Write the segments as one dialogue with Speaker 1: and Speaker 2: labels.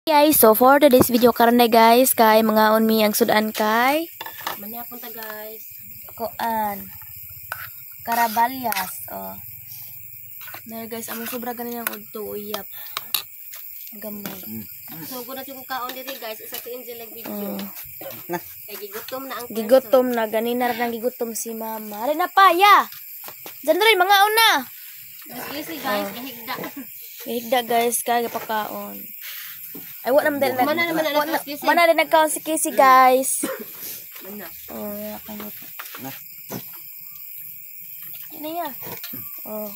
Speaker 1: Guys, so for today's video karon na guys, kay mga mi ang sudan kay
Speaker 2: Manyapon ta guys.
Speaker 1: Koan Caraballas. Oh. Na guys, among sobra ganin ang udto uyap. Gamay.
Speaker 2: So kung natin kaon diri guys, isa si Angel nag video. Kay gigutom na ang
Speaker 1: Gigutom na ganina ra nang gigutom si mama. Ari na paya. Diyan rin mga una.
Speaker 2: Easy guys, gahigda.
Speaker 1: Higda guys, kay pakaon. Ay, wala naman
Speaker 2: Mana
Speaker 1: din nagkaon si Casey, guys.
Speaker 2: Mana?
Speaker 1: Oh, ya kayo. Ano ya? Oh.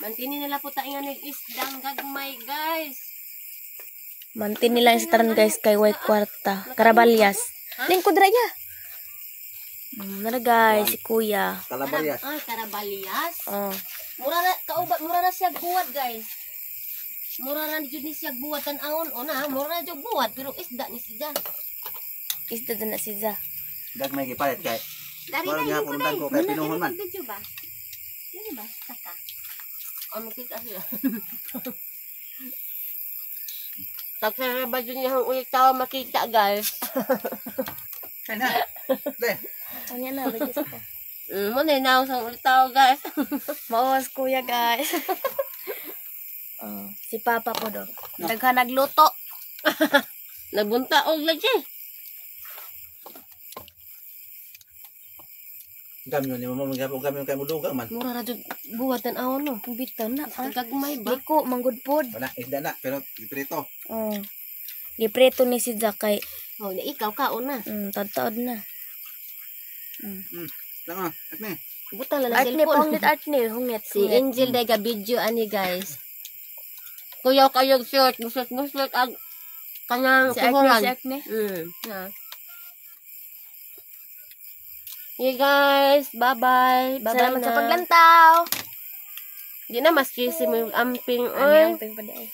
Speaker 2: Mantini nila po tayo nga nag-isdang gagmay, guys.
Speaker 1: Mantin nila yung taran, guys, kay White Kwarta. Caraballas. Lingkod ra ya. Nara, guys, si Kuya.
Speaker 3: Caraballas.
Speaker 2: Ay, Caraballas.
Speaker 1: Oh.
Speaker 2: Mura na siya buwat, guys. Mura na jud ni siya buwat tan-aon ona, mura na jud buwat pero isda ni siya.
Speaker 1: Isda na siya.
Speaker 3: Gagmay gipalit kay.
Speaker 2: Dari
Speaker 3: Wala
Speaker 2: na
Speaker 3: niya puntan ko kay pinuhon man.
Speaker 2: Video ba? Dili ba? Saka. Ano kita siya? Tapos ba dyan yung ulit tao makita, guys?
Speaker 3: Ay na. Le.
Speaker 1: Ano na, bagis ko.
Speaker 2: Muna na sa ulit tao, guys.
Speaker 1: Mawas Kuya, guys. Oh, si Papa po do. Daghan nagluto.
Speaker 2: Nagbunta og lagi.
Speaker 3: Gamyo ni mama gamyo kay mudugang man.
Speaker 2: Mura ra jud buwat tan-aon no.
Speaker 1: Bitaw na.
Speaker 2: Gagmay ba?
Speaker 1: Liko manggudpod.
Speaker 3: Wala isda na pero giprito.
Speaker 1: Oh. Gipreto ni si Zakay.
Speaker 2: Oh, na ikaw kaon na.
Speaker 1: Tataod na.
Speaker 3: Lang akne.
Speaker 2: Butang lang
Speaker 1: Art ni
Speaker 2: cellphone.
Speaker 1: panglit art ni hungit
Speaker 2: Si Angel day ga video ani, guys. Kuya kayo short, musot ag kanang
Speaker 1: si Art
Speaker 2: kuhuran.
Speaker 1: ni, si Art ni.
Speaker 2: Yeah. Hey guys, bye-bye. Bye-bye
Speaker 1: Salamat
Speaker 2: na.
Speaker 1: sa paglantaw.
Speaker 2: Di na mas kisi mo yung amping.
Speaker 1: Ano yung ping pa di ay.